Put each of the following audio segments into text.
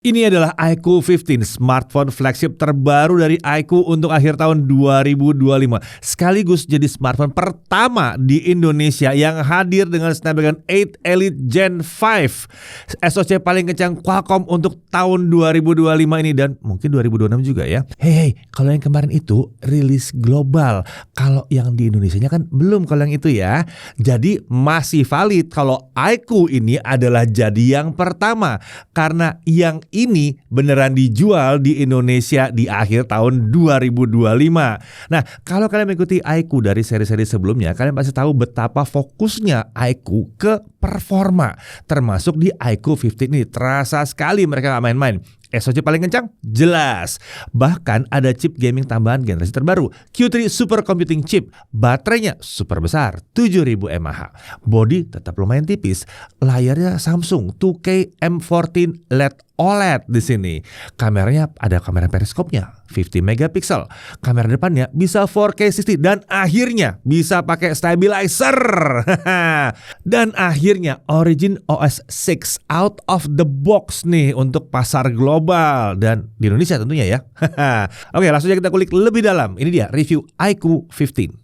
Ini adalah iQOO 15, smartphone flagship terbaru dari iQOO untuk akhir tahun 2025. Sekaligus jadi smartphone pertama di Indonesia yang hadir dengan Snapdragon 8 Elite Gen 5. SoC paling kencang Qualcomm untuk tahun 2025 ini dan mungkin 2026 juga ya. Hey, kalau yang kemarin itu rilis global. Kalau yang di Indonesianya kan belum kalau yang itu ya. Jadi masih valid kalau iQOO ini adalah jadi yang pertama. Karena yang ini beneran dijual di Indonesia di akhir tahun 2025. Nah, kalau kalian mengikuti iQOO dari seri-seri sebelumnya, kalian pasti tahu betapa fokusnya iQOO ke performa. Termasuk di iQOO 15 ini terasa sekali mereka gak main-main. SoC paling kencang? Jelas. Bahkan ada chip gaming tambahan generasi terbaru, Q3 Super Computing Chip. Baterainya super besar, 7000 mAh. Bodi tetap lumayan tipis. Layarnya Samsung 2K M14 LED OLED di sini. Kameranya ada kamera periskopnya 50 megapiksel. Kamera depannya bisa 4K 60 dan akhirnya bisa pakai stabilizer. Dan akhirnya Origin OS 6 out of the box nih untuk pasar global dan di Indonesia tentunya ya. Oke, langsung aja kita kulik lebih dalam. Ini dia review iQOO 15.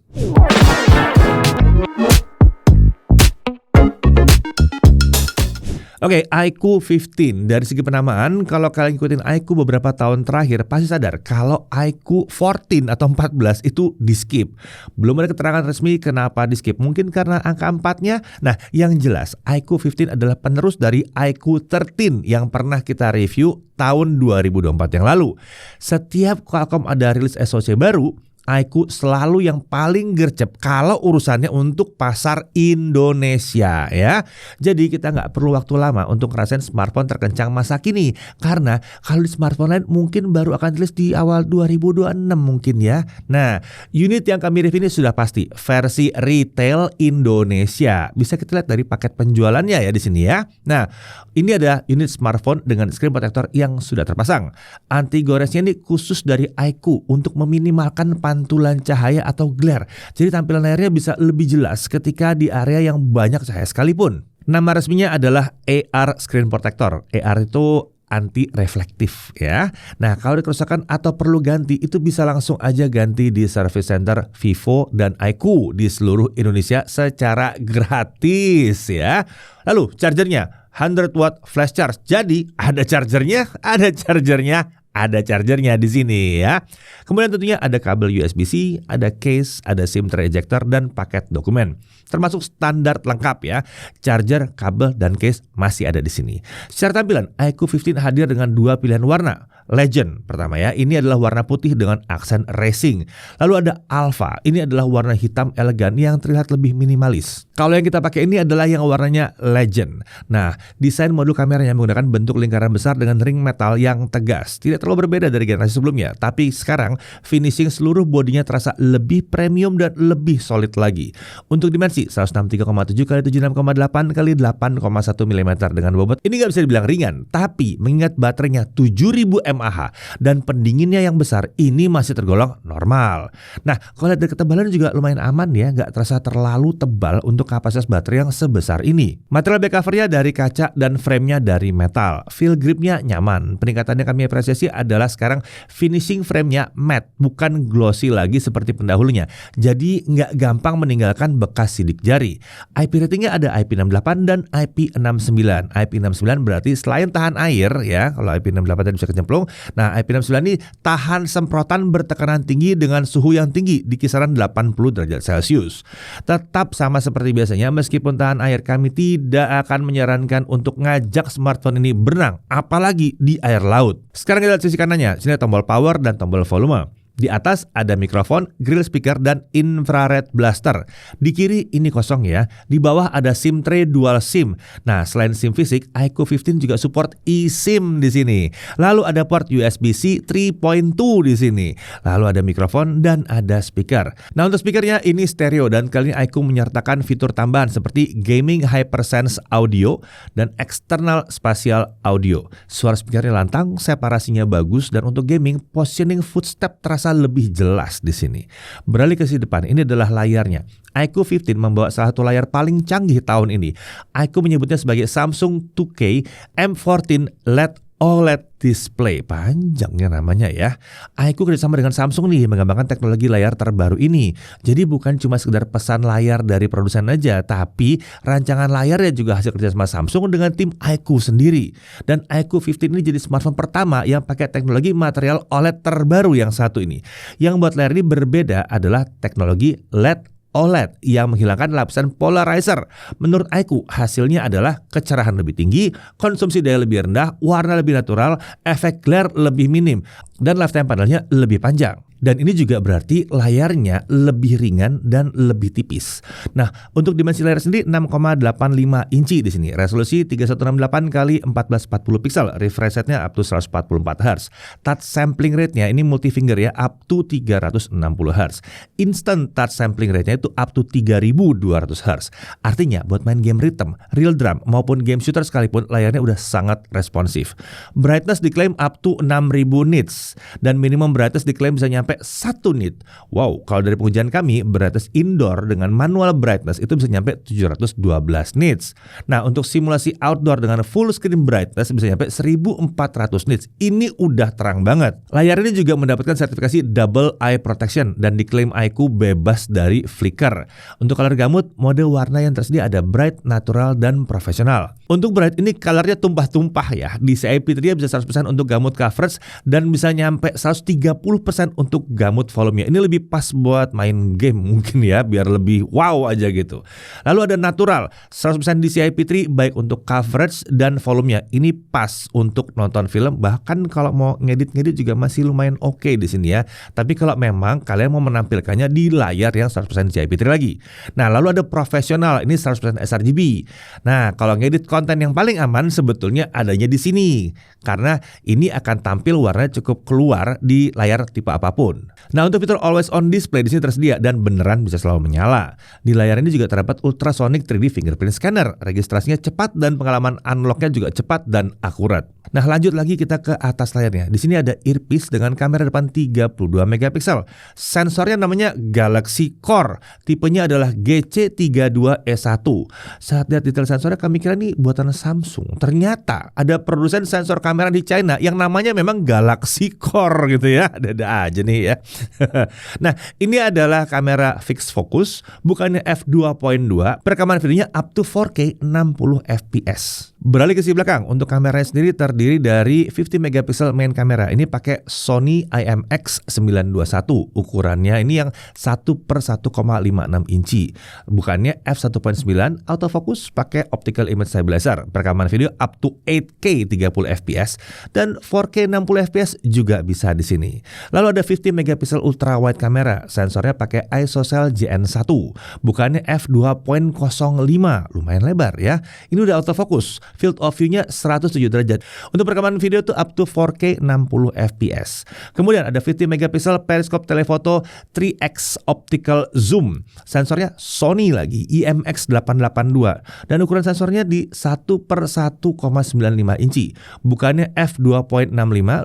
Oke, iQOO 15 dari segi penamaan, kalau kalian ikutin iQOO beberapa tahun terakhir pasti sadar kalau iQOO 14 atau 14 itu di skip. Belum ada keterangan resmi kenapa di skip. Mungkin karena angka 4-nya. Nah, yang jelas iQOO 15 adalah penerus dari iQOO 13 yang pernah kita review tahun 2024 yang lalu. Setiap Qualcomm ada rilis SoC baru, iQOO selalu yang paling gercep kalau urusannya untuk pasar Indonesia ya. Jadi kita nggak perlu waktu lama untuk ngerasain smartphone terkencang masa kini. Karena kalau di smartphone lain mungkin baru akan rilis di awal 2026 mungkin ya. Nah, unit yang kami review ini sudah pasti versi retail Indonesia. Bisa kita lihat dari paket penjualannya ya di sini ya. Nah, ini ada unit smartphone dengan screen protector yang sudah terpasang. Anti goresnya ini khusus dari iQOO untuk meminimalkan pantulan cahaya atau glare. Jadi tampilan layarnya bisa lebih jelas ketika di area yang banyak cahaya sekalipun. Nama resminya adalah AR Screen Protector. AR itu anti reflektif ya. Nah, kalau ada kerusakan atau perlu ganti itu bisa langsung aja ganti di service center Vivo dan iQOO di seluruh Indonesia secara gratis ya. Lalu chargernya 100 watt flash charge. Jadi ada chargernya di sini ya. Kemudian tentunya ada kabel USB-C, ada case, ada SIM tray ejector dan paket dokumen. Termasuk standar lengkap ya. Charger, kabel dan case masih ada di sini. Secara tampilan, iQOO 15 hadir dengan dua pilihan warna. Legend pertama ya, ini adalah warna putih dengan aksen racing. Lalu ada Alpha, ini adalah warna hitam elegan yang terlihat lebih minimalis. Kalau yang kita pakai ini adalah yang warnanya Legend. Nah, desain modul kameranya menggunakan bentuk lingkaran besar dengan ring metal yang tegas. Tidak terlalu berbeda dari generasi sebelumnya, tapi sekarang finishing seluruh bodinya terasa lebih premium dan lebih solid lagi. Untuk dimensi 163,7 x 76,8 x 8,1 mm dengan bobot ini nggak bisa dibilang ringan, tapi mengingat baterainya 7000 mAh dan pendinginnya yang besar, ini masih tergolong normal. Nah, kalau lihat dari ketebalan juga lumayan aman ya, nggak terasa terlalu tebal untuk kapasitas baterai yang sebesar ini. Material back covernya dari kaca dan framenya dari metal. Feel gripnya nyaman. Peningkatan yang kami apresiasi adalah sekarang finishing framenya matte, bukan glossy lagi seperti pendahulunya. Jadi nggak gampang meninggalkan bekas sidik jari. IP ratingnya ada IP68 dan IP69. IP69 berarti selain tahan air ya, kalau IP68 tadi bisa kecemplung. Nah, IP69 ini tahan semprotan bertekanan tinggi dengan suhu yang tinggi di kisaran 80 derajat Celcius. Tetap sama seperti biasanya, meskipun tahan air, kami tidak akan menyarankan untuk ngajak smartphone ini berenang, apalagi di air laut. Sekarang kita lihat sisi kanannya. Sini ada tombol power dan tombol volume. Di atas ada mikrofon, grill speaker, dan infrared blaster. Di kiri ini kosong ya. Di bawah ada SIM tray dual SIM. Nah, selain SIM fisik, iQOO 15 juga support eSIM di sini. Lalu ada port USB-C 3.2 di sini. Lalu ada mikrofon dan ada speaker. Nah, untuk speakernya ini stereo dan kali ini iQOO menyertakan fitur tambahan seperti Gaming HyperSense Audio dan External Spatial Audio. Suara speakernya lantang, separasinya bagus, dan untuk gaming, positioning footstep terasa lebih jelas di sini. Beralih ke sisi depan, ini adalah layarnya. iQOO 15 membawa salah satu layar paling canggih tahun ini. iQOO menyebutnya sebagai Samsung 2K M14 LED OLED display, panjangnya namanya ya. iQOO kerjasama dengan Samsung nih mengembangkan teknologi layar terbaru ini. Jadi bukan cuma sekedar pesan layar dari produsen aja, tapi rancangan layarnya juga hasil kerjasama Samsung dengan tim iQOO sendiri. Dan iQOO 15 ini jadi smartphone pertama yang pakai teknologi material OLED terbaru yang satu ini. Yang buat layar ini berbeda adalah teknologi LED OLED yang menghilangkan lapisan polarizer. Menurut iQOO, hasilnya adalah kecerahan lebih tinggi, konsumsi daya lebih rendah, warna lebih natural, efek glare lebih minim, dan lifetime panelnya lebih panjang. Dan ini juga berarti layarnya lebih ringan dan lebih tipis. Nah, untuk dimensi layar sendiri 6,85 inci di sini. Resolusi 3168 x 1440 pixel, refresh rate-nya up to 144 Hz. Touch sampling rate-nya ini multi-finger ya, up to 360 Hz. Instant touch sampling rate-nya itu up to 3200 Hz. Artinya buat main game rhythm, real drum maupun game shooter sekalipun layarnya udah sangat responsif. Brightness diklaim up to 6000 nits dan minimum brightness diklaim bisa nyampe 1 nit. Wow, kalau dari pengujian kami, brightness indoor dengan manual brightness itu bisa nyampe 712 nits. Nah, untuk simulasi outdoor dengan full screen brightness bisa nyampe 1400 nits. Ini udah terang banget. Layar ini juga mendapatkan sertifikasi double eye protection dan diklaim iQOO bebas dari flicker. Untuk color gamut, mode warna yang tersedia ada bright, natural, dan profesional. Untuk bright ini colornya tumpah-tumpah ya. Di CIP3 bisa 100% untuk gamut coverage dan bisa nyampe 130% untuk gamut volumenya. Ini lebih pas buat main game mungkin ya, biar lebih wow aja gitu. Lalu ada natural, 100% DCI-P3 baik untuk coverage dan volumenya. Ini pas untuk nonton film, bahkan kalau mau ngedit-ngedit juga masih lumayan oke di sini ya. Tapi kalau memang kalian mau menampilkannya di layar yang 100% DCI-P3 lagi. Nah, lalu ada profesional, ini 100% sRGB. Nah, kalau ngedit konten yang paling aman sebetulnya adanya di sini. Karena ini akan tampil warnanya cukup keluar di layar tipe apapun. Nah, untuk fitur always on display di sini tersedia dan beneran bisa selalu menyala. Di layar ini juga terdapat ultrasonic 3D fingerprint scanner. Registrasinya cepat dan pengalaman unlocknya juga cepat dan akurat. Nah, lanjut lagi kita ke atas layarnya. Di sini ada earpiece dengan kamera depan 32 megapiksel. Sensornya namanya Galaxy Core. Tipenya adalah GC32E1. Saat lihat detail sensornya kami kira ini buatan Samsung. Ternyata ada produsen sensor kamera di China yang namanya memang Galaxy Core gitu ya. Ada aja nih ya. Nah, ini adalah kamera fixed focus, bukannya f2.2. Perekaman videonya up to 4K 60 fps. Beralih ke sisi belakang, untuk kameranya sendiri terdiri dari 50 megapiksel main kamera. Ini pakai Sony IMX921. Ukurannya ini yang 1/1,56 inci. Bukannya f1.9. Autofocus pakai optical image stabilizer. Perekaman video up to 8K 30 fps dan 4K 60 fps juga bisa di sini. Lalu ada 50 megapiksel ultra wide kamera. Sensornya pakai ISOCELL GN1. Bukannya f2.05. Lumayan lebar ya. Ini udah autofocus. Field of view-nya 107 derajat. Untuk perekaman video tuh up to 4K 60 fps. Kemudian ada 50 megapiksel periscope telefoto 3x optical zoom. Sensornya Sony lagi IMX882 dan ukuran sensornya di 1/1,95 inci. Bukannya f2.65,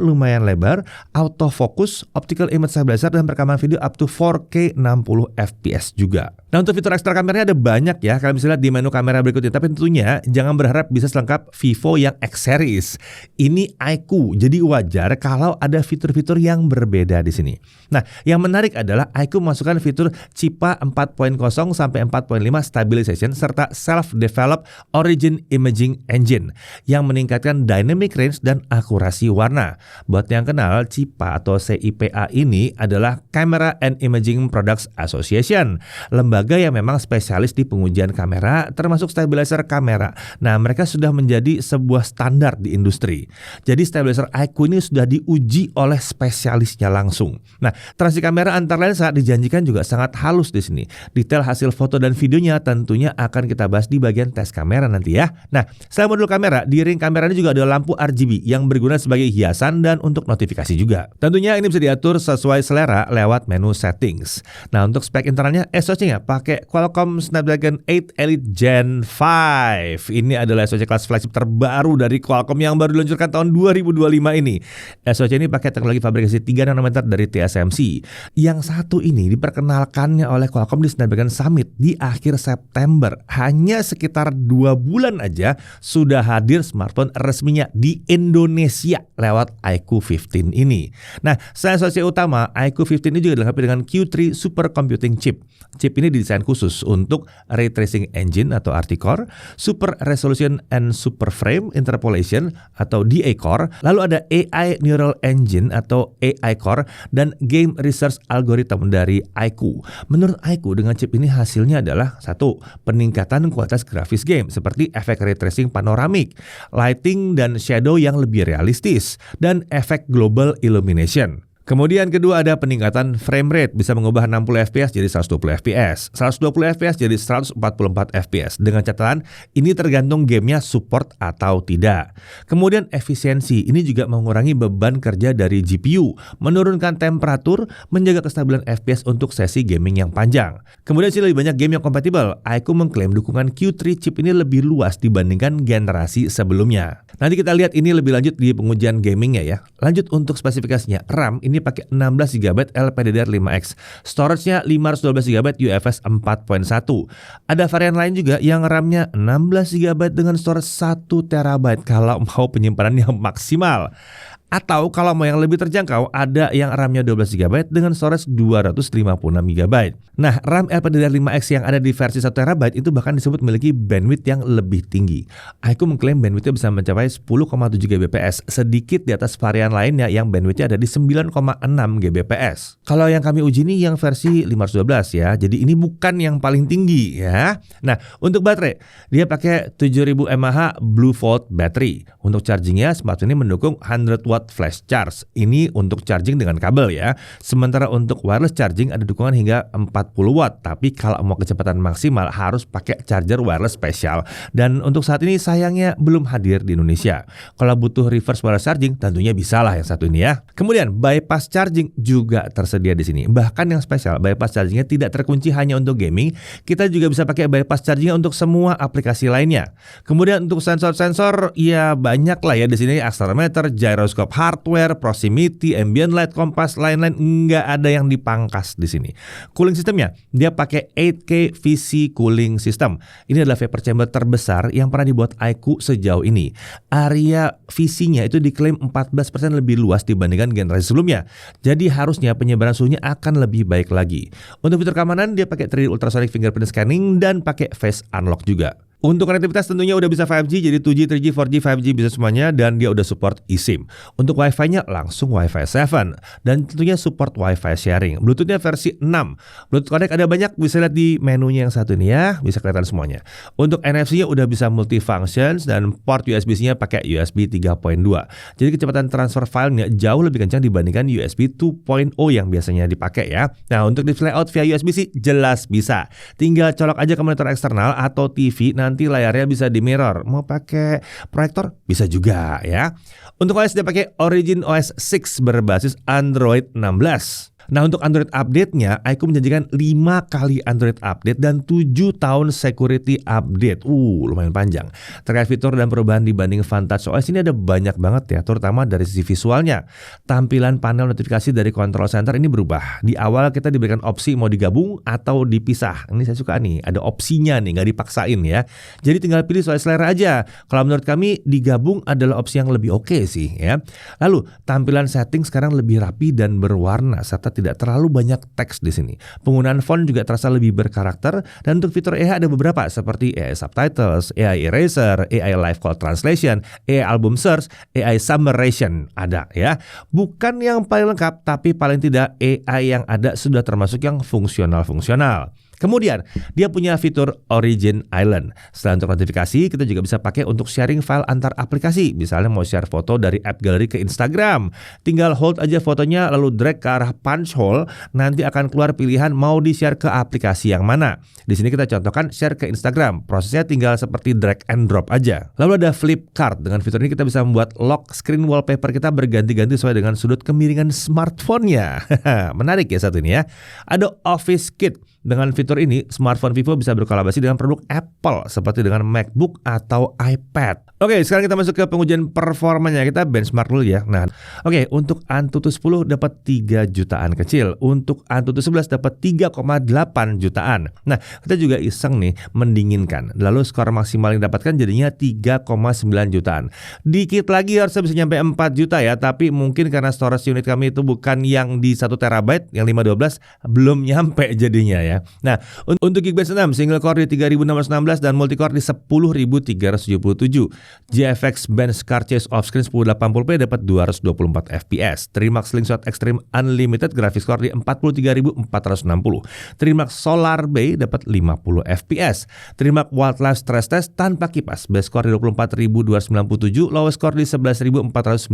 lumayan lebar, autofocus, optical image stabilizer dan perekaman video up to 4K 60 fps juga. Nah, untuk fitur ekstra kameranya ada banyak ya. Kalian bisa lihat di menu kamera berikutnya. Tapi tentunya jangan berharap bisa selengkap Vivo yang X series. Ini iQOO, jadi wajar kalau ada fitur-fitur yang berbeda di sini. Nah, yang menarik adalah iQOO memasukkan fitur CIPA 4.0 sampai 4.5 stabilization serta self-developed origin imaging engine yang meningkatkan dynamic range dan akurasi warna. Buat yang kenal, CIPA atau CIPA ini adalah Camera and Imaging Products Association, lembaga yang memang spesialis di pengujian kamera termasuk stabilizer kamera. Nah, mereka sudah menjadi sebuah standar di industri. Jadi stabilizer iQOO ini sudah diuji oleh spesialisnya langsung. Nah, transi kamera antar lensa dijanjikan juga sangat halus di sini. Detail hasil foto dan videonya tentunya akan kita bahas di bagian tes kamera nanti ya. Nah, selain modul kamera, di ring kamera ini juga ada lampu RGB yang berguna sebagai hiasan dan untuk notifikasi juga. Tentunya ini bisa diatur sesuai selera lewat menu settings. Nah, untuk spek internalnya SoC-nya pakai Qualcomm Snapdragon 8 Elite Gen 5. Ini adalah SoC kelas flagship terbaru dari Qualcomm yang baru diluncurkan tahun 2025 ini. SoC ini pakai teknologi fabrikasi 3 nanometer dari TSMC. Yang satu ini diperkenalkannya oleh Qualcomm di Snapdragon Summit di akhir September. Hanya sekitar 2 bulan aja sudah hadir smartphone resminya di Indonesia lewat iQOO 15 ini. Nah, selain SoC utama, iQOO 15 ini juga dilengkapi dengan Q3 Supercomputing Chip. Chip ini didesain khusus untuk Ray Tracing Engine atau RT-Core, Super Resolution and Super Frame Interpolation atau DA-Core, lalu ada AI Neural Engine atau AI Core, dan Game Research Algorithm dari iQOO. Menurut iQOO, dengan chip ini hasilnya adalah satu, peningkatan kualitas grafis game seperti efek ray tracing panoramik, lighting dan shadow yang lebih realistis, dan efek global illumination. Kemudian kedua ada peningkatan frame rate, bisa mengubah 60 fps jadi 120 fps, 120 fps jadi 144 fps. Dengan catatan ini tergantung gamenya support atau tidak. Kemudian efisiensi, ini juga mengurangi beban kerja dari GPU, menurunkan temperatur, menjaga kestabilan fps untuk sesi gaming yang panjang. Kemudian sih lebih banyak game yang kompatibel. iQOO mengklaim dukungan Q3 chip ini lebih luas dibandingkan generasi sebelumnya. Nanti kita lihat ini lebih lanjut di pengujian gamingnya ya. Lanjut untuk spesifikasinya, RAM ini pakai 16 GB LPDDR5X, storage-nya 512 GB UFS 4.1. Ada varian lain juga yang RAM-nya 16 GB dengan storage 1 TB kalau mau penyimpanan yang maksimal. Atau kalau mau yang lebih terjangkau, ada yang RAM-nya 12 GB dengan storage 256 GB. Nah, RAM LPDDR5X yang ada di versi 1 TB itu bahkan disebut memiliki bandwidth yang lebih tinggi. iQOO mengklaim bandwidthnya bisa mencapai 10,7 Gbps, sedikit di atas varian lainnya yang bandwidthnya ada di 9,6 Gbps. Kalau yang kami uji ini yang versi 512 ya, jadi ini bukan yang paling tinggi ya. Nah, untuk baterai, dia pakai 7000 mAh Blue Volt battery. Untuk chargingnya, smartphone ini mendukung 100 watt flash charge. Ini untuk charging dengan kabel ya. Sementara untuk wireless charging ada dukungan hingga 40 watt. Tapi kalau mau kecepatan maksimal harus pakai charger wireless spesial. Dan untuk saat ini sayangnya belum hadir di Indonesia. Kalau butuh reverse wireless charging tentunya bisa lah yang satu ini ya. Kemudian bypass charging juga tersedia di sini. Bahkan yang spesial, bypass chargingnya tidak terkunci hanya untuk gaming. Kita juga bisa pakai bypass chargingnya untuk semua aplikasi lainnya. Kemudian untuk sensor-sensor ya banyak lah ya di sini, accelerometer, gyroscope hardware, proximity, ambient light, kompas, lain-lain, nggak ada yang dipangkas di sini. Cooling sistemnya, dia pakai 8K VC cooling system. Ini adalah vapor chamber terbesar yang pernah dibuat iQOO sejauh ini. Area VC-nya itu diklaim 14% lebih luas dibandingkan generasi sebelumnya. Jadi harusnya penyebaran suhunya akan lebih baik lagi. Untuk fitur keamanan, dia pakai 3D ultrasonic fingerprint scanning dan pakai face unlock juga. Untuk konektivitas tentunya udah bisa 5G, jadi 2G, 3G, 4G, 5G bisa semuanya, dan dia udah support eSIM. Untuk Wi-Fi-nya langsung Wi-Fi 7 dan tentunya support Wi-Fi sharing. Bluetooth-nya versi 6. Bluetooth connect ada banyak, bisa lihat di menunya yang satu ini ya, bisa kelihatan semuanya. Untuk NFC-nya udah bisa multifunctions dan port USB-C-nya pakai USB 3.2. Jadi kecepatan transfer filenya jauh lebih kencang dibandingkan USB 2.0 yang biasanya dipakai ya. Nah, untuk display out via USB-C jelas bisa. Tinggal colok aja ke monitor eksternal atau TV, nanti layarnya bisa di mirror. Mau pakai proyektor bisa juga ya. Untuk OS dia pakai Origin OS 6 berbasis Android 16. Nah, untuk Android update-nya, iQOO menjanjikan 5 kali Android update dan 7 tahun security update. Lumayan panjang. Terkait fitur dan perubahan dibanding Vantage OS ini ada banyak banget ya, terutama dari sisi visualnya. Tampilan panel notifikasi dari control center ini berubah. Di awal kita diberikan opsi mau digabung atau dipisah. Ini saya suka nih, ada opsinya nih, nggak dipaksain ya. Jadi tinggal pilih sesuai selera aja. Kalau menurut kami digabung adalah opsi yang lebih oke sih ya. Lalu tampilan setting sekarang lebih rapi dan berwarna serta tidak terlalu banyak teks di sini. Penggunaan font juga terasa lebih berkarakter, dan untuk fitur AI ada beberapa seperti AI Subtitles, AI Eraser, AI Live Call Translation, AI Album Search, AI Summarization ada ya. Bukan yang paling lengkap, tapi paling tidak AI yang ada sudah termasuk yang fungsional-fungsional. Kemudian dia punya fitur Origin Island. Selain untuk notifikasi, kita juga bisa pakai untuk sharing file antar aplikasi. Misalnya mau share foto dari app gallery ke Instagram, tinggal hold aja fotonya lalu drag ke arah punch hole, nanti akan keluar pilihan mau di-share ke aplikasi yang mana. Di sini kita contohkan share ke Instagram. Prosesnya tinggal seperti drag and drop aja. Lalu ada flip card. Dengan fitur ini kita bisa membuat lock screen wallpaper kita berganti-ganti sesuai dengan sudut kemiringan smartphone-nya. Menarik ya satu ini ya. Ada Office Kit. Dengan fitur ini, smartphone Vivo bisa berkolaborasi dengan produk Apple seperti dengan MacBook atau iPad. Oke, sekarang kita masuk ke pengujian performanya. Kita benchmark dulu ya. Nah, oke, untuk Antutu 10 dapat 3 jutaan kecil. Untuk Antutu 11 dapat 3,8 jutaan. Nah, kita juga iseng nih mendinginkan. Lalu skor maksimal yang didapatkan jadinya 3,9 jutaan. Dikit lagi harusnya bisa nyampe 4 juta ya, tapi mungkin karena storage unit kami itu bukan yang di 1 terabyte, yang 512 belum nyampe jadinya ya. Nah, untuk Geekbench 6 single core di 3616 dan multi core di 10377. GFX Bench Car Chase Offscreen 1080p dapat 224 fps. Trimax Slingshot Extreme Unlimited graphics core di 43460. Trimax Solar Bay dapat 50 fps. Trimax Wildlife Stress Test tanpa kipas base core di 24297, lowest core di 11496.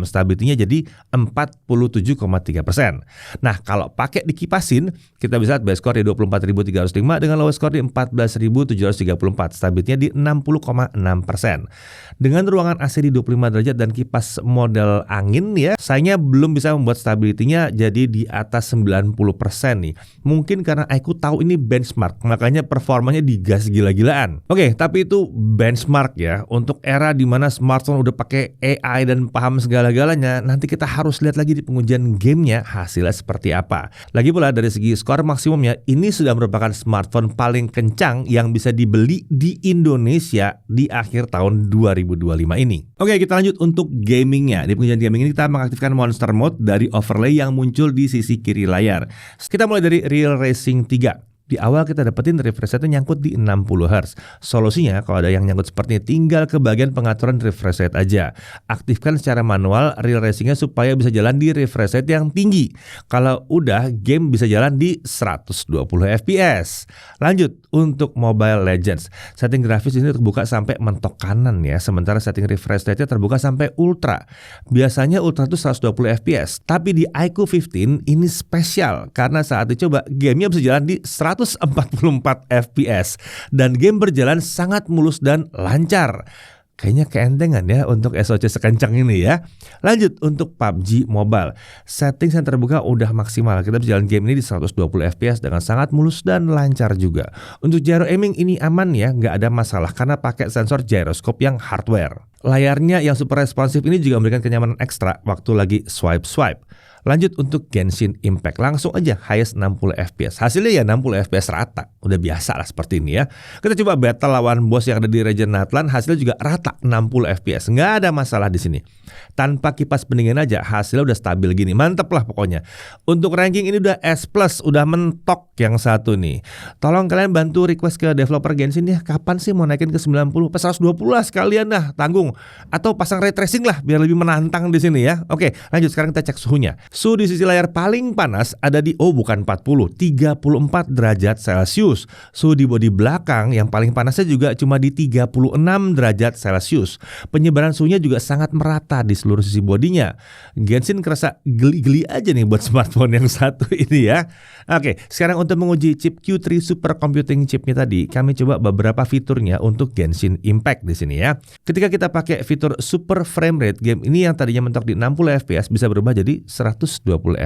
Stability-nya jadi 47,3%. Nah, kalau pakai dikipasin, kita bisa lihat base core di 24305 dengan lowest score di 14734, stabilitasnya di 60,6%. Dengan ruangan AC di 25 derajat dan kipas model angin ya, sayangnya belum bisa membuat stabilitasnya jadi di atas 90% nih. Mungkin karena aku tahu ini benchmark, makanya performanya digas gila-gilaan. Oke, tapi itu benchmark ya. Untuk era di mana smartphone udah pakai AI dan paham segala-galanya, nanti kita harus lihat lagi di pengujian gamenya hasilnya seperti apa. Lagi pula dari segi skor maksimumnya, ini sudah merupakan smartphone paling kencang yang bisa dibeli di Indonesia di akhir tahun 2025 ini. Oke, kita lanjut untuk gamingnya. Di pengujian gaming ini kita mengaktifkan Monster Mode dari overlay yang muncul di sisi kiri layar. Kita mulai dari Real Racing 3. Di awal kita dapetin refresh rate nyangkut di 60 Hz. Solusinya kalau ada yang nyangkut seperti ini, tinggal ke bagian pengaturan refresh rate aja. Aktifkan secara manual real racingnya supaya bisa jalan di refresh rate yang tinggi. Kalau udah, game bisa jalan di 120 fps. Lanjut untuk Mobile Legends. Setting grafis ini terbuka sampai mentok kanan ya, sementara setting refresh rate-nya terbuka sampai ultra. Biasanya ultra itu 120 fps, tapi di iQOO 15 ini spesial karena saat dicoba gamenya bisa jalan di 144 fps dan game berjalan sangat mulus dan lancar. Kayaknya keentengan ya untuk SoC sekencang ini ya. Lanjut untuk PUBG Mobile. Settings yang terbuka udah maksimal. Kita bisa jalan game ini di 120 fps dengan sangat mulus dan lancar juga. Untuk gyro aiming ini aman ya, nggak ada masalah karena pakai sensor gyroscope yang hardware. Layarnya yang super responsif ini juga memberikan kenyamanan ekstra waktu lagi swipe-swipe. Lanjut untuk Genshin Impact, langsung aja highest 60 fps. Hasilnya ya 60 fps rata, udah biasa lah seperti ini ya. Kita coba battle lawan bos yang ada di region Natlan, hasilnya juga rata 60 fps, nggak ada masalah di sini. Tanpa kipas pendingin aja hasilnya udah stabil gini, mantep lah pokoknya. Untuk ranking ini udah S+, udah mentok yang satu nih. Tolong kalian bantu request ke developer Genshin ya, kapan sih mau naikin ke 90? Pas 120 lah sekalian dah, tanggung. Atau pasang ray tracing lah biar lebih menantang di sini ya. Oke, lanjut sekarang kita cek suhunya. Suhu di sisi layar paling panas ada di bukan 40, 34 derajat Celcius. Suhu di bodi belakang yang paling panasnya juga cuma di 36 derajat Celcius. Penyebaran suhunya juga sangat merata di seluruh sisi bodinya. Genshin kerasa geli-geli aja nih buat smartphone yang satu ini ya. Oke, sekarang untuk menguji chip Q3 Super Computing chipnya tadi, kami coba beberapa fiturnya untuk Genshin Impact di sini ya. Ketika kita pakai fitur Super Frame Rate, game ini yang tadinya mentok di 60 fps bisa berubah jadi 120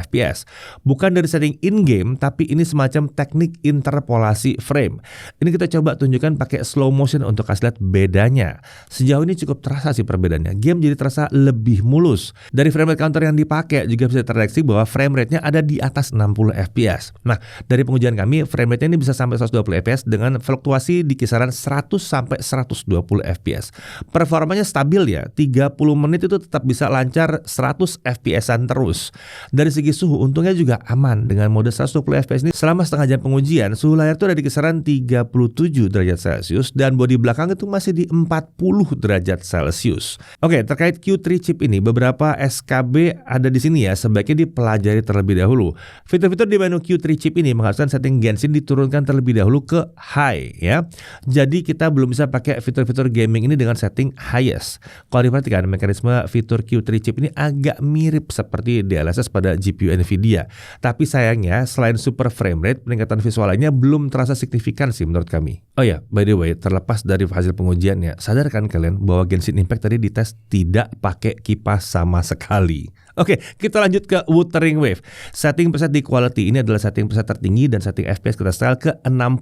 fps. Bukan dari setting in-game, tapi ini semacam teknik interpolasi frame. Ini kita coba tunjukkan pakai slow motion untuk kasih lihat bedanya. Sejauh ini cukup terasa sih perbedaannya. Game jadi terasa lebih mulus. Dari frame rate counter yang dipakai juga bisa terdeteksi bahwa frame rate-nya ada di atas 60 fps. Nah, dari pengujian kami, frame rate-nya ini bisa sampai 120 fps dengan fluktuasi di kisaran 100 sampai 120 fps. Performanya stabil ya, 30 menit itu tetap bisa lancar 100 fps-an terus. Dari segi suhu, untungnya juga aman. Dengan mode 120 fps ini, selama setengah jam pengujian, suhu layar itu ada di kisaran 37 derajat Celcius dan bodi belakang itu masih di 40 derajat Celcius. Oke, terkait Q3 chip ini, beberapa SKB ada di sini ya, sebaiknya dipelajari terlebih dahulu. Fitur-fitur di menu Q3 chip ini mengharuskan setting Genshin diturunkan terlebih dahulu ke high ya. Jadi kita belum bisa pakai fitur-fitur gaming ini dengan setting highest. Kalau diperhatikan, mekanisme fitur Q3 chip ini agak mirip seperti DLSS pada GPU Nvidia. Tapi sayangnya selain super frame rate, peningkatan visual lainnya belum terasa signifikan sih menurut kami. Oh ya, by the way, terlepas dari hasil pengujiannya, sadarkan kalian bahwa Genshin Impact tadi dites tidak pakai pakai kipas sama sekali. Oke, kita lanjut ke Wuthering Wave. Setting preset di quality ini adalah setting preset tertinggi dan setting FPS kita style ke 60.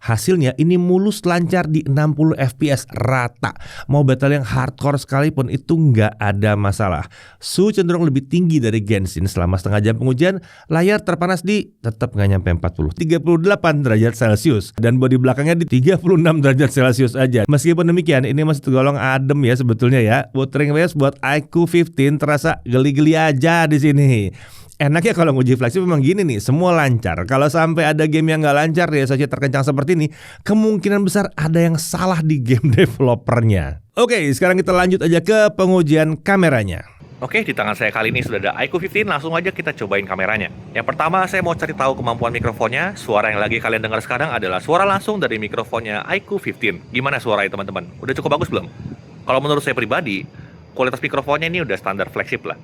Hasilnya ini mulus lancar di 60 FPS rata. Mau battle yang hardcore sekalipun itu nggak ada masalah. Suhu cenderung lebih tinggi dari Genshin. Selama setengah jam pengujian, layar terpanas di tetap nggak nyampe 38 derajat Celcius. Dan bodi belakangnya di 36 derajat Celcius aja. Meskipun demikian, ini masih tergolong adem ya sebetulnya ya. Wuthering Waves buat iQOO 15 terasa geli-geli aja di sini. Enaknya kalau nguji flagship memang gini nih, semua lancar. Kalau sampai ada game yang nggak lancar di SoC terkencang seperti ini, kemungkinan besar ada yang salah di game developernya. Oke, sekarang kita lanjut aja ke pengujian kameranya. Oke, di tangan saya kali ini sudah ada iQOO 15, langsung aja kita cobain kameranya. Yang pertama, saya mau cari tahu kemampuan mikrofonnya. Suara yang lagi kalian dengar sekarang adalah suara langsung dari mikrofonnya iQOO 15. Gimana suaranya teman-teman? Udah cukup bagus belum? Kalau menurut saya pribadi, kualitas mikrofonnya ini udah standar flagship lah.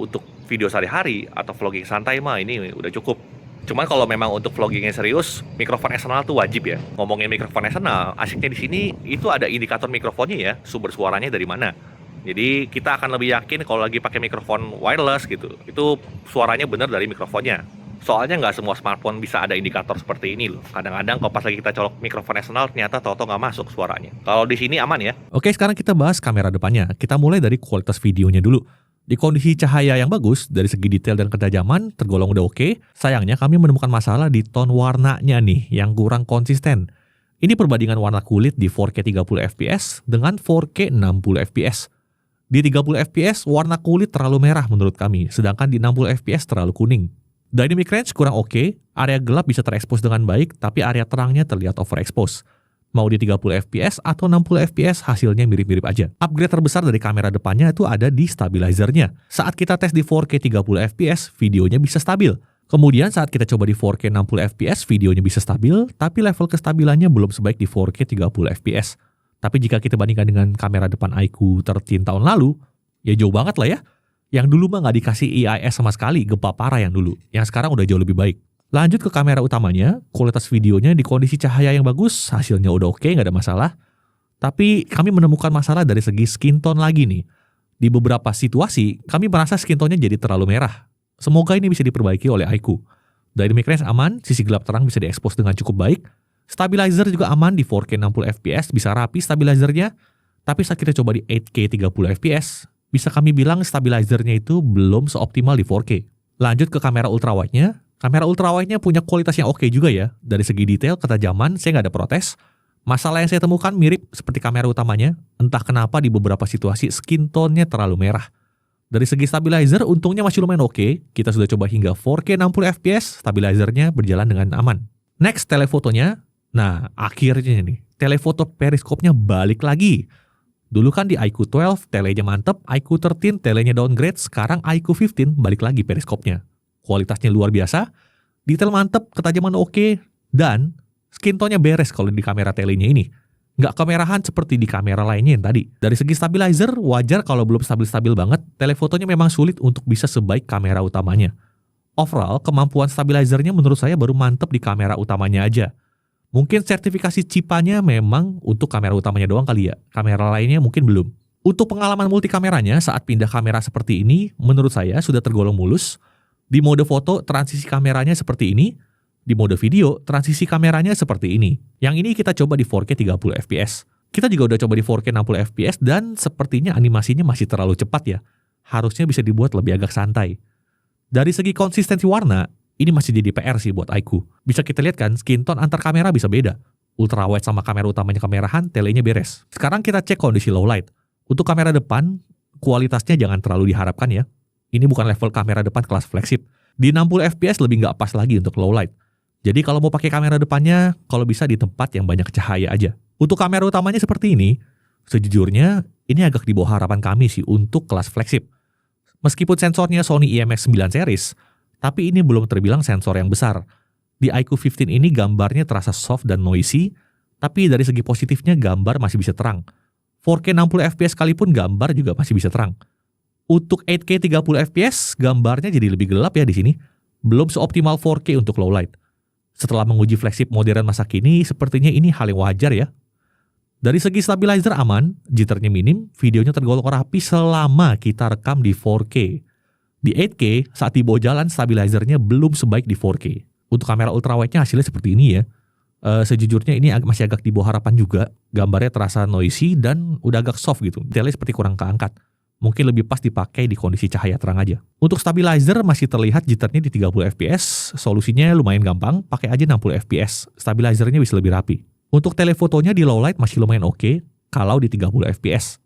Untuk video sehari-hari atau vlogging santai mah ini udah cukup. Cuman kalau memang untuk vloggingnya serius, mikrofon eksternal tuh wajib ya. Ngomongin mikrofon eksternal, asiknya di sini itu ada indikator mikrofonnya ya, sumber suaranya dari mana. Jadi kita akan lebih yakin kalau lagi pakai mikrofon wireless gitu, itu suaranya benar dari mikrofonnya. Soalnya nggak semua smartphone bisa ada indikator seperti ini loh. Kadang-kadang kalau pas lagi kita colok mikrofon eksternal ternyata tau-tau nggak masuk suaranya. Kalau di sini aman ya. Oke, sekarang kita bahas kamera depannya. Kita mulai dari kualitas videonya dulu. Di kondisi cahaya yang bagus, dari segi detail dan ketajaman, tergolong udah oke. Sayangnya kami menemukan masalah di tone warnanya nih, yang kurang konsisten. Ini perbandingan warna kulit di 4K 30 fps dengan 4K 60 fps. Di 30 fps, warna kulit terlalu merah menurut kami, sedangkan di 60 fps terlalu kuning. Dynamic range kurang oke, area gelap bisa terekspos dengan baik, tapi area terangnya terlihat overexpose. Mau di 30 fps atau 60 fps hasilnya mirip-mirip aja. Upgrade terbesar dari kamera depannya itu ada di stabilizernya. Saat kita tes di 4K 30 fps, videonya bisa stabil. Kemudian saat kita coba di 4K 60 fps, videonya bisa stabil, tapi level kestabilannya belum sebaik di 4K 30 fps. Tapi jika kita bandingkan dengan kamera depan iQOO 13 tahun lalu, ya jauh banget lah ya. Yang dulu mah nggak dikasih EIS sama sekali, gempa parah yang dulu. Yang sekarang udah jauh lebih baik. Lanjut ke kamera utamanya, kualitas videonya di kondisi cahaya yang bagus, hasilnya udah oke, nggak ada masalah. Tapi kami menemukan masalah dari segi skin tone lagi nih. Di beberapa situasi, kami merasa skin tone-nya jadi terlalu merah. Semoga ini bisa diperbaiki oleh iQOO. Dynamic range aman, sisi gelap terang bisa diekspos dengan cukup baik. Stabilizer juga aman di 4K 60 fps, bisa rapi stabilizernya. Tapi saat kita coba di 8K 30 fps, bisa kami bilang stabilizernya itu belum seoptimal di 4K. Lanjut ke kamera ultrawide-nya. Kamera ultrawide-nya punya kualitas yang oke juga ya. Dari segi detail, ketajaman, saya nggak ada protes. Masalah yang saya temukan mirip seperti kamera utamanya. Entah kenapa di beberapa situasi skin tone-nya terlalu merah. Dari segi stabilizer, untungnya masih lumayan oke. Kita sudah coba hingga 4K 60 fps, stabilizernya berjalan dengan aman. Next, telefotonya. Nah, akhirnya nih, telefoto periskopnya balik lagi. Dulu kan di iQOO 12, telenya mantep, iQOO 13, telenya downgrade, sekarang iQOO 15 balik lagi periskopnya. Kualitasnya luar biasa, detail mantep, ketajaman oke, dan skin tone-nya beres kalau di kamera telenya ini. Nggak kemerahan seperti di kamera lainnya yang tadi. Dari segi stabilizer, wajar kalau belum stabil-stabil banget, telefotonya memang sulit untuk bisa sebaik kamera utamanya. Overall, kemampuan stabilizernya menurut saya baru mantep di kamera utamanya aja. Mungkin sertifikasi chipanya memang untuk kamera utamanya doang kali ya, kamera lainnya mungkin belum. Untuk pengalaman multikameranya saat pindah kamera seperti ini, menurut saya sudah tergolong mulus. Di mode foto, transisi kameranya seperti ini. Di mode video, transisi kameranya seperti ini. Yang ini kita coba di 4K 30 fps. Kita juga udah coba di 4K 60 fps dan sepertinya animasinya masih terlalu cepat ya. Harusnya bisa dibuat lebih agak santai. Dari segi konsistensi warna, ini masih jadi PR sih buat iQOO. Bisa kita lihat kan, skin tone antar kamera bisa beda. Ultrawide sama kamera utamanya kemerahan, telenya beres. Sekarang kita cek kondisi low light. Untuk kamera depan, kualitasnya jangan terlalu diharapkan ya. Ini bukan level kamera depan kelas flagship. Di 60 fps lebih nggak pas lagi untuk low light. Jadi kalau mau pakai kamera depannya, kalau bisa di tempat yang banyak cahaya aja. Untuk kamera utamanya seperti ini, sejujurnya ini agak di bawah harapan kami sih untuk kelas flagship. Meskipun sensornya Sony IMX9 series, tapi ini belum terbilang sensor yang besar. Di iQOO 15 ini gambarnya terasa soft dan noisy, tapi dari segi positifnya gambar masih bisa terang. 4K 60 fps sekalipun gambar juga masih bisa terang. Untuk 8K 30 fps, gambarnya jadi lebih gelap ya di sini. Belum seoptimal 4K untuk low light. Setelah menguji flagship modern masa kini, sepertinya ini hal yang wajar ya. Dari segi stabilizer aman, jitternya minim, videonya tergolong rapi selama kita rekam di 4K. Di 8K, saat dibawa jalan stabilizernya belum sebaik di 4K. Untuk kamera ultrawide-nya hasilnya seperti ini ya. Sejujurnya ini masih agak di bawah harapan juga. Gambarnya terasa noisy dan udah agak soft gitu. Detailnya seperti kurang keangkat. Mungkin lebih pas dipakai di kondisi cahaya terang aja. Untuk stabilizer masih terlihat jitternya di 30 fps. Solusinya lumayan gampang, pakai aja 60 fps. Stabilizernya bisa lebih rapi. Untuk telefotonya di low light masih lumayan oke, kalau di 30 fps.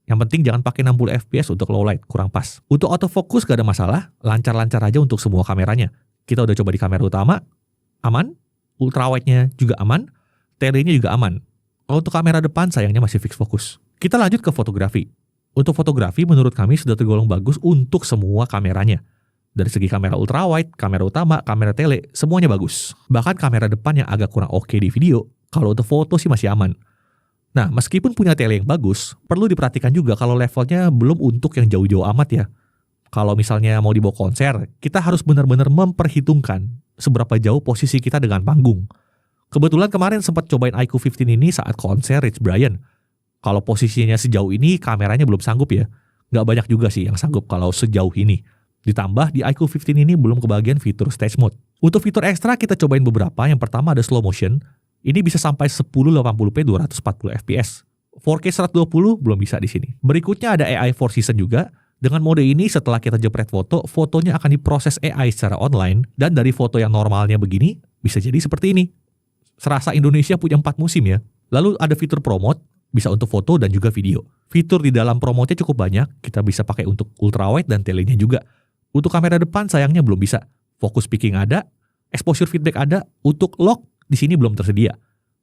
Yang penting jangan pakai 60 fps untuk low light, kurang pas. Untuk autofocus gak ada masalah, lancar-lancar aja untuk semua kameranya. Kita udah coba di kamera utama, aman. Ultrawide-nya juga aman, telenya juga aman. Kalau untuk kamera depan sayangnya masih fix fokus. Kita lanjut ke fotografi. Untuk fotografi menurut kami sudah tergolong bagus untuk semua kameranya. Dari segi kamera ultrawide, kamera utama, kamera tele, semuanya bagus. Bahkan kamera depan yang agak kurang oke di video, kalau untuk foto sih masih aman. Nah, meskipun punya tele yang bagus, perlu diperhatikan juga kalau levelnya belum untuk yang jauh-jauh amat ya. Kalau misalnya mau dibawa konser, kita harus benar-benar memperhitungkan seberapa jauh posisi kita dengan panggung. Kebetulan kemarin sempat cobain iQOO 15 ini saat konser Rich Brian. Kalau posisinya sejauh ini, kameranya belum sanggup ya. Nggak banyak juga sih yang sanggup kalau sejauh ini. Ditambah di iQOO 15 ini belum kebagian fitur stage mode. Untuk fitur ekstra kita cobain beberapa. Yang pertama ada slow motion. Ini bisa sampai 1080p 240 fps. 4K 120 belum bisa di sini. Berikutnya ada AI 4 Season juga. Dengan mode ini setelah kita jepret foto, fotonya akan diproses AI secara online dan dari foto yang normalnya begini bisa jadi seperti ini. Serasa Indonesia punya 4 musim ya. Lalu ada fitur promote, bisa untuk foto dan juga video. Fitur di dalam promote-nya cukup banyak, kita bisa pakai untuk ultrawide dan telenya juga. Untuk kamera depan sayangnya belum bisa. Focus picking ada, exposure feedback ada, untuk lock di sini belum tersedia.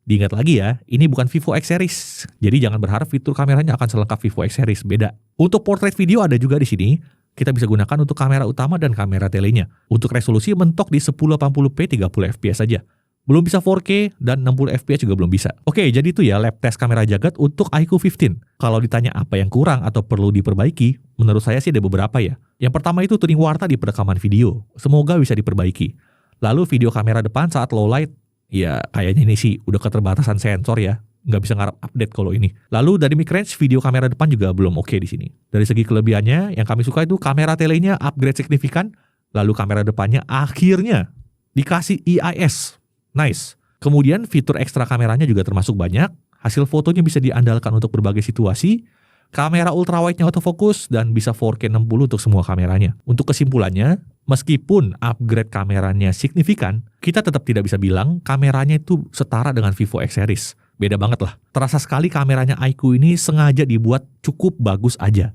Diingat lagi ya, ini bukan Vivo X Series. Jadi jangan berharap fitur kameranya akan selengkap Vivo X Series, beda. Untuk portrait video ada juga di sini. Kita bisa gunakan untuk kamera utama dan kamera telenya. Untuk resolusi mentok di 1080p 30 fps saja. Belum bisa 4K dan 60 fps juga belum bisa. Oke, jadi itu ya lab test kamera jagat untuk iQOO 15. Kalau ditanya apa yang kurang atau perlu diperbaiki, menurut saya sih ada beberapa ya. Yang pertama itu tuning warna di perekaman video. Semoga bisa diperbaiki. Lalu video kamera depan saat low light, ya kayaknya ini sih udah keterbatasan sensor ya. Nggak bisa ngarep update kalau ini. Lalu dari mid-range video kamera depan juga belum oke di sini. Dari segi kelebihannya, yang kami suka itu kamera telenya upgrade signifikan. Lalu kamera depannya akhirnya dikasih EIS. Nice. Kemudian fitur ekstra kameranya juga termasuk banyak. Hasil fotonya bisa diandalkan untuk berbagai situasi. Kamera ultrawide-nya autofocus dan bisa 4K 60 untuk semua kameranya. Untuk kesimpulannya, meskipun upgrade kameranya signifikan, kita tetap tidak bisa bilang kameranya itu setara dengan Vivo X Series. Beda banget lah. Terasa sekali kameranya iQOO ini sengaja dibuat cukup bagus aja.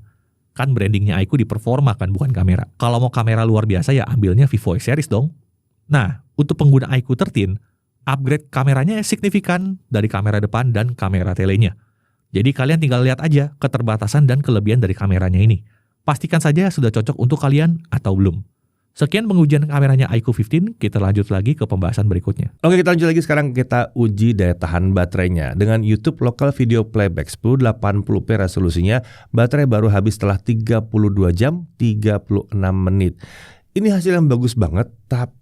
Kan brandingnya iQOO di performa kan, bukan kamera. Kalau mau kamera luar biasa ya ambilnya Vivo X Series dong. Nah, untuk pengguna iQOO 13, upgrade kameranya signifikan dari kamera depan dan kamera telenya. Jadi kalian tinggal lihat aja keterbatasan dan kelebihan dari kameranya ini. Pastikan saja sudah cocok untuk kalian atau belum. Sekian pengujian kameranya iQOO 15, kita lanjut lagi ke pembahasan berikutnya. Oke, kita lanjut lagi sekarang, kita uji daya tahan baterainya. Dengan YouTube Local Video Playback 1080p resolusinya, baterai baru habis setelah 32 jam 36 menit. Ini hasil yang bagus banget, tapi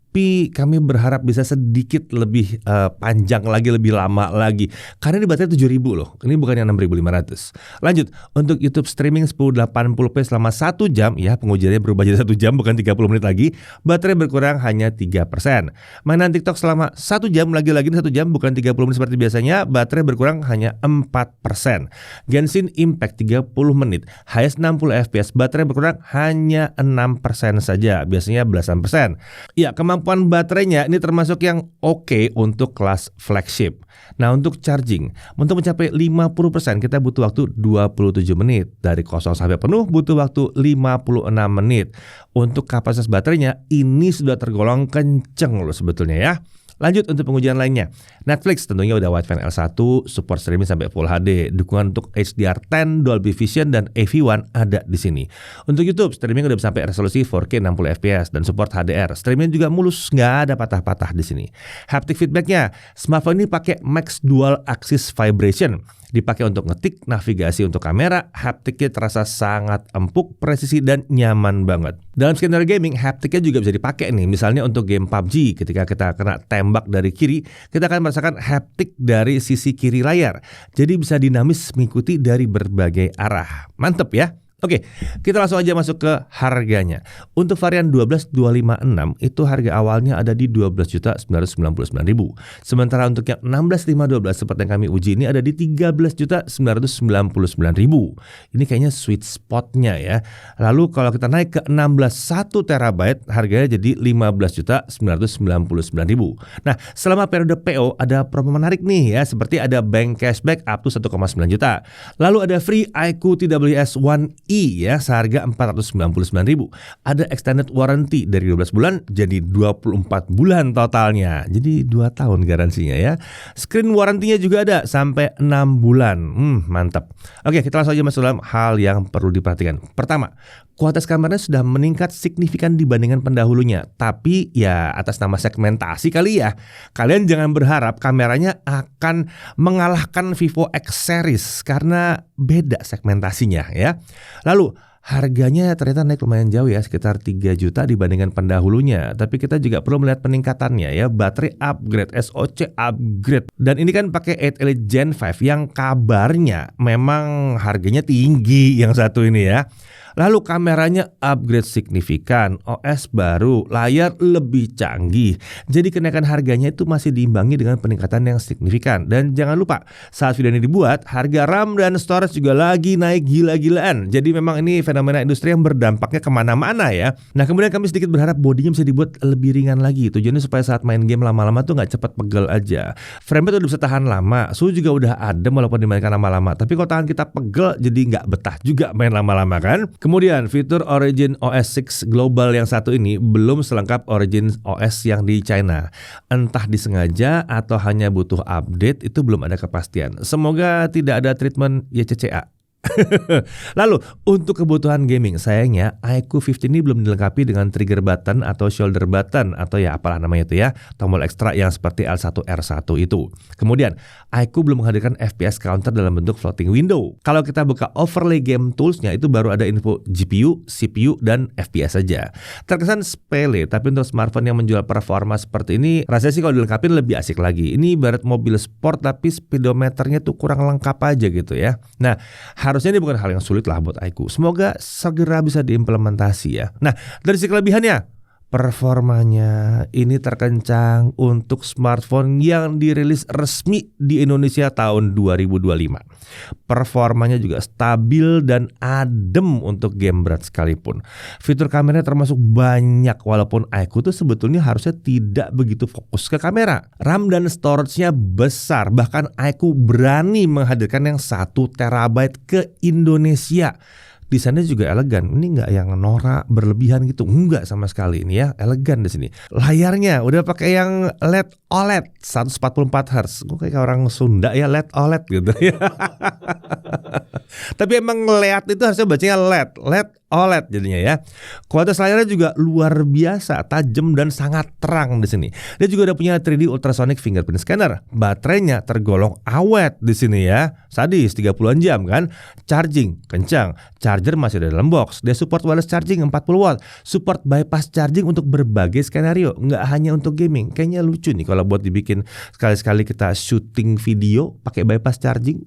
kami berharap bisa sedikit lebih panjang lagi, lebih lama lagi. Karena ini baterai 7.000 loh, ini bukan yang 6.500. Lanjut, untuk YouTube streaming 1080p selama 1 jam, ya pengujiannya berubah jadi 1 jam bukan 30 menit lagi. Baterai berkurang hanya 3%. Mainan TikTok selama 1 jam, lagi-lagi 1 jam bukan 30 menit seperti biasanya, baterai berkurang hanya 4%. Genshin Impact 30 menit, highest 60 fps, baterai berkurang hanya 6% saja, biasanya belasan persen. Ya, kemampuan baterainya ini termasuk yang oke untuk kelas flagship. Nah, untuk charging, untuk mencapai 50% kita butuh waktu 27 menit. Dari kosong sampai penuh butuh waktu 56 menit. Untuk kapasitas baterainya ini sudah tergolong kenceng loh sebetulnya ya. Lanjut untuk pengujian lainnya. Netflix tentunya udah Wideview L1, support streaming sampai Full HD, dukungan untuk HDR10, Dolby Vision dan AV1 ada di sini. Untuk YouTube streaming udah sampai resolusi 4K 60 fps dan support HDR. Streaming juga mulus, nggak ada patah-patah di sini. Haptic feedbacknya, smartphone ini pakai Max Dual Axis Vibration. Dipakai untuk ngetik, navigasi untuk kamera, haptiknya terasa sangat empuk, presisi dan nyaman banget. Dalam skenario gaming, haptiknya juga bisa dipakai nih. Misalnya untuk game PUBG, ketika kita kena tembak dari kiri, kita akan merasakan haptik dari sisi kiri layar. Jadi bisa dinamis mengikuti dari berbagai arah. Mantep ya. Oke, kita langsung aja masuk ke harganya. Untuk varian 12256 itu harga awalnya ada di 12.999.000. Sementara untuk yang 16512 seperti yang kami uji ini ada di 13.999.000. Ini kayaknya sweet spotnya ya. Lalu kalau kita naik ke 16 1 terabyte harganya jadi 15.999.000. Nah, selama periode PO ada promo menarik nih ya, seperti ada bank cashback up to 1,9 juta. Lalu ada free iQOO TWS One ya, seharga 499.000. Ada extended warranty dari 12 bulan jadi 24 bulan totalnya. Jadi 2 tahun garansinya ya. Screen warranty-nya juga ada sampai 6 bulan. Mantap. Oke, kita langsung aja masuk dalam hal yang perlu diperhatikan. Pertama, kualitas kameranya sudah meningkat signifikan dibandingkan pendahulunya. Tapi ya atas nama segmentasi kali ya. Kalian jangan berharap kameranya akan mengalahkan Vivo X Series karena beda segmentasinya ya. Lalu harganya ternyata naik lumayan jauh ya, sekitar 3 juta dibandingkan pendahulunya. Tapi kita juga perlu melihat peningkatannya ya. Baterai upgrade, SoC upgrade. Dan ini kan pakai 8 Elite Gen 5 yang kabarnya memang harganya tinggi yang satu ini ya. Lalu kameranya upgrade signifikan, OS baru, layar lebih canggih. Jadi kenaikan harganya itu masih diimbangi dengan peningkatan yang signifikan. Dan jangan lupa, saat video ini dibuat, harga RAM dan storage juga lagi naik gila-gilaan. Jadi memang ini fenomena industri yang berdampaknya kemana-mana ya. Nah kemudian kami sedikit berharap bodinya bisa dibuat lebih ringan lagi. Tujuannya supaya saat main game lama-lama tuh gak cepat pegel aja. Frame-nya tuh udah bisa tahan lama, suhu juga udah adem walaupun dimainkan lama-lama. Tapi kalau tangan kita pegel jadi gak betah juga main lama-lama kan. Kemudian fitur Origin OS 6 Global yang satu ini belum selengkap Origin OS yang di China. Entah disengaja atau hanya butuh update, itu belum ada kepastian. Semoga tidak ada treatment YCCA. Lalu untuk kebutuhan gaming, sayangnya iQOO 15 ini belum dilengkapi dengan trigger button atau shoulder button atau ya apalah namanya itu ya, tombol ekstra yang seperti L1 R1 itu. Kemudian iQOO belum menghadirkan FPS counter dalam bentuk floating window. Kalau kita buka overlay game toolsnya itu baru ada info GPU, CPU dan FPS saja. Terkesan sepele, tapi untuk smartphone yang menjual performa seperti ini, rasanya sih kalau dilengkapi lebih asik lagi. Ini ibarat mobil sport tapi speedometernya tuh kurang lengkap aja gitu ya. Nah, harusnya ini bukan hal yang sulit lah buat iQOO. Semoga segera bisa diimplementasi ya. Nah, dari sisi kelebihannya, performanya ini terkencang untuk smartphone yang dirilis resmi di Indonesia tahun 2025. Performanya juga stabil dan adem untuk game berat sekalipun. Fitur kameranya termasuk banyak walaupun iQOO tuh sebetulnya harusnya tidak begitu fokus ke kamera. RAM dan storage-nya besar, bahkan iQOO berani menghadirkan yang 1 terabyte ke Indonesia. Desainnya juga elegan, ini nggak yang norak berlebihan gitu, enggak sama sekali ini ya, elegan di sini. Layarnya udah pakai yang LED OLED 144 Hz, gue kayak orang Sunda ya, LED OLED gitu ya. Tapi emang LED itu harusnya bacanya LED OLED jadinya ya. Kualitas layarnya juga luar biasa, tajam dan sangat terang di sini. Dia juga udah punya 3D ultrasonic fingerprint scanner. Baterainya tergolong awet di sini ya. Sadis 30-an jam kan. Charging kencang. Charger masih ada dalam box. Dia support wireless charging 40 watt. Support bypass charging untuk berbagai skenario. Nggak hanya untuk gaming. Kayaknya lucu nih kalau buat dibikin sekali-sekali kita syuting video pakai bypass charging.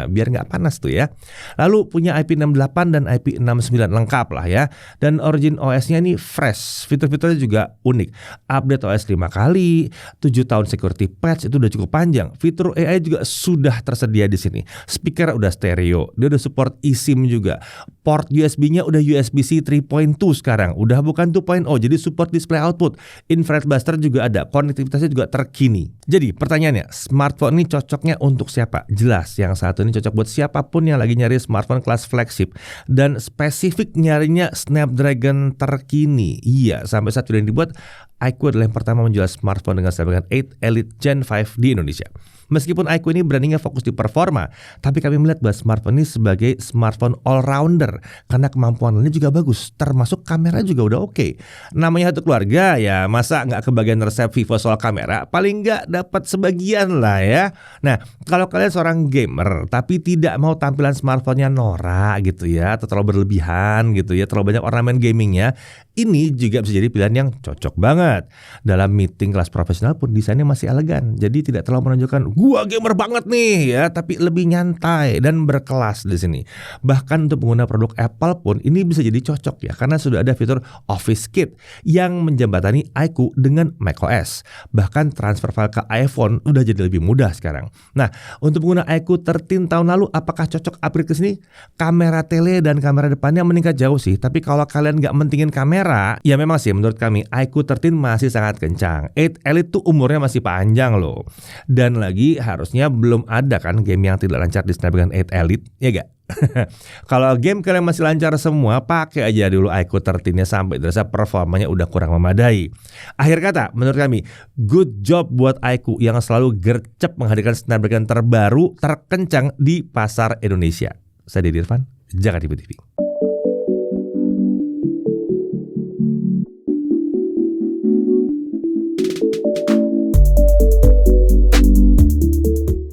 Biar nggak panas tuh ya. Lalu punya IP68 dan IP69 lengkap lah ya. Dan Origin OS-nya ini fresh. Fitur-fiturnya juga unik. Update OS 5 kali, 7 tahun security patch itu udah cukup panjang. Fitur AI juga sudah tersedia di sini. Speaker udah stereo. Dia udah support eSIM juga. Port USB-nya udah USB-C 3.2 sekarang. Udah bukan 2.0. Jadi support display output. Infrared buster juga ada. Konektivitasnya juga terkini. Jadi pertanyaannya, smartphone ini cocoknya untuk siapa? Jelas, yang satu ini cocok buat siapapun yang lagi nyari smartphone kelas flagship dan spesifik nyarinya Snapdragon terkini. Iya, sampai saat video ini dibuat iQOO adalah yang pertama menjual smartphone dengan Snapdragon 8 Elite Gen 5 di Indonesia. Meskipun iQOO ini brandingnya fokus di performa, tapi kami melihat bahwa smartphone ini sebagai smartphone all-rounder karena kemampuan lainnya juga bagus, termasuk kamera juga udah oke. Namanya satu keluarga ya, masa nggak kebagian resep Vivo soal kamera? Paling nggak dapat sebagian lah ya. Nah, kalau kalian seorang gamer tapi tidak mau tampilan smartphone-nya norak gitu ya, atau terlalu berlebihan gitu ya, terlalu banyak ornamen gamingnya, ini juga bisa jadi pilihan yang cocok banget. Dalam meeting kelas profesional pun desainnya masih elegan, jadi tidak terlalu menunjukkan gua gamer banget nih ya, tapi lebih nyantai dan berkelas di sini. Bahkan untuk pengguna produk Apple pun ini bisa jadi cocok ya, karena sudah ada fitur Office Kit yang menjembatani iQOO dengan macOS. Bahkan transfer file ke iPhone udah jadi lebih mudah sekarang. Nah, untuk pengguna iQOO 13 tahun lalu, apakah cocok upgrade ke sini? Kamera tele dan kamera depannya meningkat jauh sih, tapi kalau kalian nggak mentingin kamera, ya memang sih menurut kami iQOO 13 masih sangat kencang. 8 Elite tuh umurnya masih panjang loh. Dan lagi harusnya belum ada kan game yang tidak lancar di Snapdragon 8 Elite, ya gak? Kalau game kalian masih lancar semua, pakai aja dulu iQOO 13-nya sampai terasa performanya udah kurang memadai. Akhir kata, menurut kami, good job buat iQOO yang selalu gercep menghadirkan Snapdragon terbaru terkencang di pasar Indonesia. Saya Deddy Irfan, Jakarta TV.